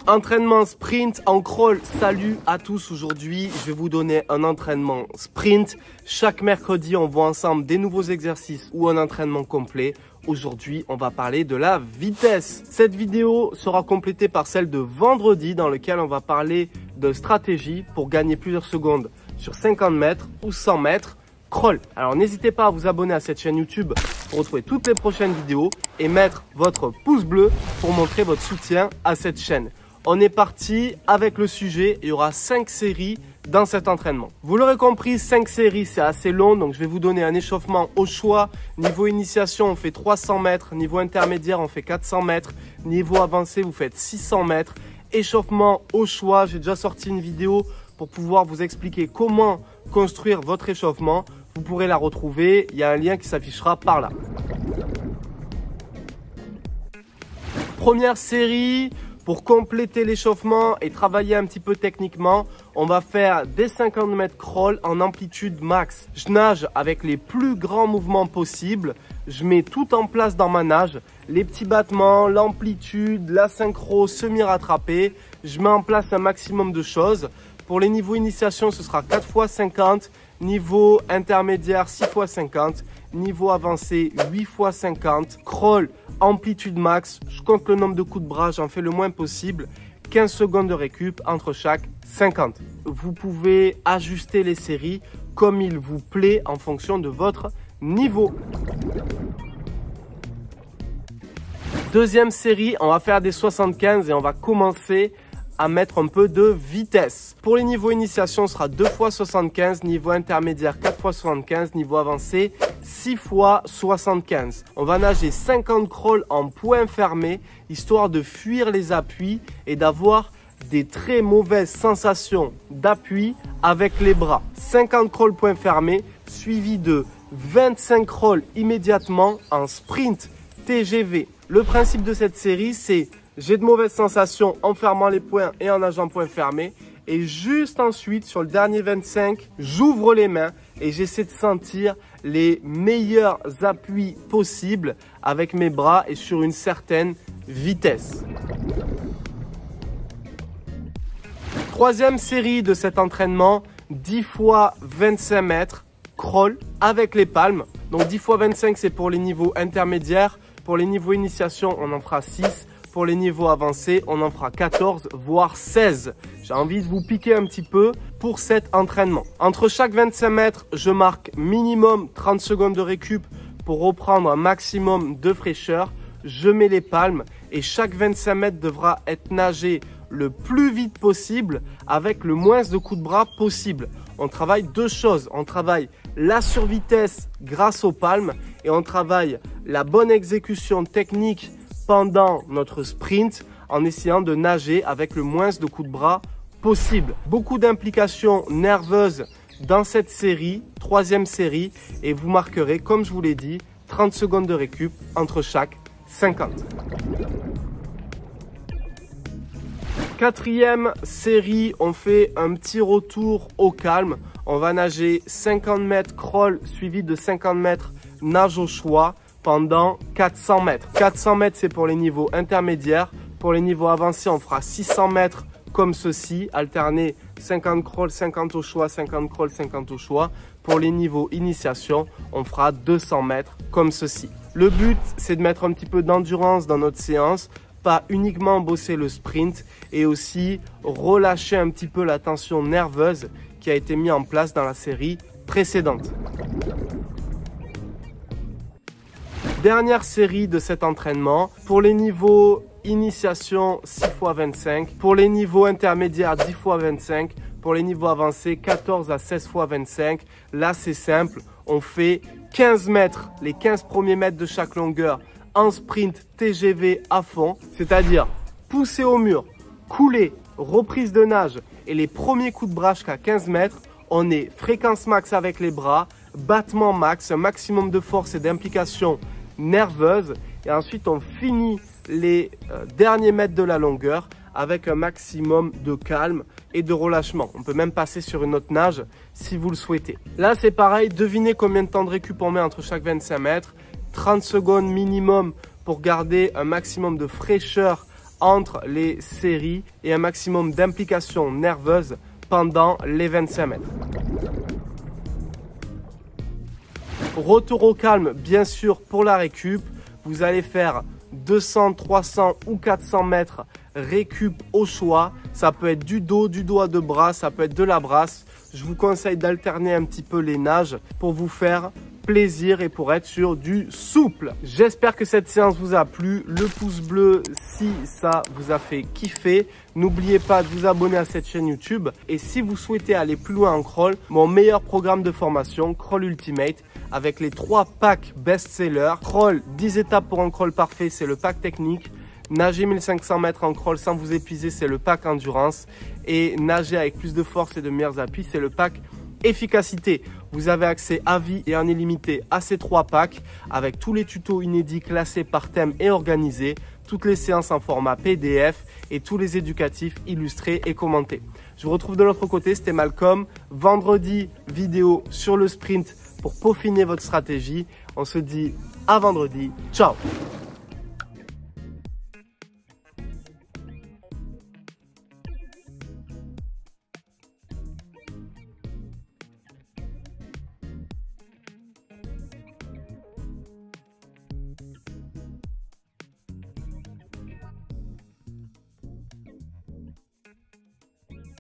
Entraînement sprint en crawl. Salut à tous, aujourd'hui je vais vous donner un entraînement sprint. Chaque mercredi on voit ensemble des nouveaux exercices ou un entraînement complet. Aujourd'hui on va parler de la vitesse. Cette vidéo sera complétée par celle de vendredi dans laquelle on va parler de stratégie pour gagner plusieurs secondes sur 50 mètres ou 100 mètres crawl. Alors n'hésitez pas à vous abonner à cette chaîne YouTube pour retrouver toutes les prochaines vidéos et mettre votre pouce bleu pour montrer votre soutien à cette chaîne. On est parti avec le sujet, il y aura 5 séries dans cet entraînement. Vous l'aurez compris, 5 séries c'est assez long, donc je vais vous donner un échauffement au choix. Niveau initiation, on fait 300 mètres, niveau intermédiaire, on fait 400 mètres, niveau avancé, vous faites 600 mètres. Échauffement au choix, j'ai déjà sorti une vidéo pour pouvoir vous expliquer comment construire votre échauffement. Vous pourrez la retrouver, il y a un lien qui s'affichera par là. Première série. Pour compléter l'échauffement et travailler un petit peu techniquement, on va faire des 50 mètres crawl en amplitude max. Je nage avec les plus grands mouvements possibles. Je mets tout en place dans ma nage. Les petits battements, l'amplitude, la synchro, semi-rattrapé. Je mets en place un maximum de choses. Pour les niveaux initiation, ce sera 4 x 50. Niveau intermédiaire, 6 x 50. Niveau avancé, 8 x 50. Crawl, amplitude max. Je compte le nombre de coups de bras, j'en fais le moins possible. 15 secondes de récup entre chaque 50. Vous pouvez ajuster les séries comme il vous plaît en fonction de votre niveau. Deuxième série, on va faire des 75 et on va commencer à mettre un peu de vitesse. Pour les niveaux initiation, ce sera 2 x 75, niveau intermédiaire 4 x 75, niveau avancé 6 x 75. On va nager 50 crawls en point fermé, histoire de fuir les appuis et d'avoir des très mauvaises sensations d'appui avec les bras. 50 crawls point fermé, suivi de 25 crawls immédiatement en sprint TGV. Le principe de cette série, c'est j'ai de mauvaises sensations en fermant les poings et en nageant point fermé. Et juste ensuite, sur le dernier 25, j'ouvre les mains et j'essaie de sentir les meilleurs appuis possibles avec mes bras et sur une certaine vitesse. Troisième série de cet entraînement, 10 x 25 mètres, crawl avec les palmes. Donc 10 x 25, c'est pour les niveaux intermédiaires. Pour les niveaux initiation, on en fera 6. Pour les niveaux avancés, on en fera 14, voire 16. J'ai envie de vous piquer un petit peu pour cet entraînement. Entre chaque 25 mètres, je marque minimum 30 secondes de récup pour reprendre un maximum de fraîcheur. Je mets les palmes et chaque 25 mètres devra être nagé le plus vite possible avec le moins de coups de bras possible. On travaille deux choses. On travaille la survitesse grâce aux palmes et on travaille la bonne exécution technique pendant notre sprint en essayant de nager avec le moins de coups de bras possible. Beaucoup d'implications nerveuses dans cette série, troisième série, et vous marquerez, comme je vous l'ai dit, 30 secondes de récup entre chaque 50. Quatrième série, on fait un petit retour au calme. On va nager 50 mètres crawl suivi de 50 mètres nage au choix pendant 400 mètres. 400 mètres, c'est pour les niveaux intermédiaires. Pour les niveaux avancés, on fera 600 mètres comme ceci, alterner 50 crawl, 50 au choix, 50 crawl, 50 au choix. Pour les niveaux initiation, on fera 200 mètres comme ceci. Le but, c'est de mettre un petit peu d'endurance dans notre séance, pas uniquement bosser le sprint et aussi relâcher un petit peu la tension nerveuse qui a été mise en place dans la série précédente. Dernière série de cet entraînement. Pour les niveaux initiation, 6 x 25. Pour les niveaux intermédiaires, 10 x 25. Pour les niveaux avancés, 14 à 16 x 25. Là, c'est simple. On fait 15 mètres, les 15 premiers mètres de chaque longueur en sprint TGV à fond. C'est-à-dire pousser au mur, couler, reprise de nage et les premiers coups de bras jusqu'à 15 mètres. On est fréquence max avec les bras, battement max, un maximum de force et d'implication nerveuse. Et ensuite, on finit les derniers mètres de la longueur avec un maximum de calme et de relâchement. On peut même passer sur une autre nage si vous le souhaitez. Là, c'est pareil. Devinez combien de temps de récup on met entre chaque 25 mètres. 30 secondes minimum pour garder un maximum de fraîcheur entre les séries et un maximum d'implication nerveuse pendant les 25 mètres. Retour au calme, bien sûr, pour la récup. Vous allez faire 200, 300 ou 400 mètres récup au choix. Ça peut être du dos à deux bras, ça peut être de la brasse. Je vous conseille d'alterner un petit peu les nages pour vous faire plaisir et pour être sur du souple. J'espère que cette séance vous a plu. Le pouce bleu si ça vous a fait kiffer. N'oubliez pas de vous abonner à cette chaîne YouTube. Et si vous souhaitez aller plus loin en crawl, mon meilleur programme de formation, Crawl Ultimate, avec les 3 packs best-sellers. Crawl 10 étapes pour un crawl parfait, c'est le pack technique. Nager 1500 mètres en crawl sans vous épuiser, c'est le pack endurance. Et nager avec plus de force et de meilleurs appuis, c'est le pack efficacité. Vous avez accès à vie et en illimité à ces 3 packs avec tous les tutos inédits classés par thème et organisés, toutes les séances en format PDF et tous les éducatifs illustrés et commentés. Je vous retrouve de l'autre côté, c'était Malcolm. Vendredi, vidéo sur le sprint pour peaufiner votre stratégie. On se dit à vendredi. Ciao!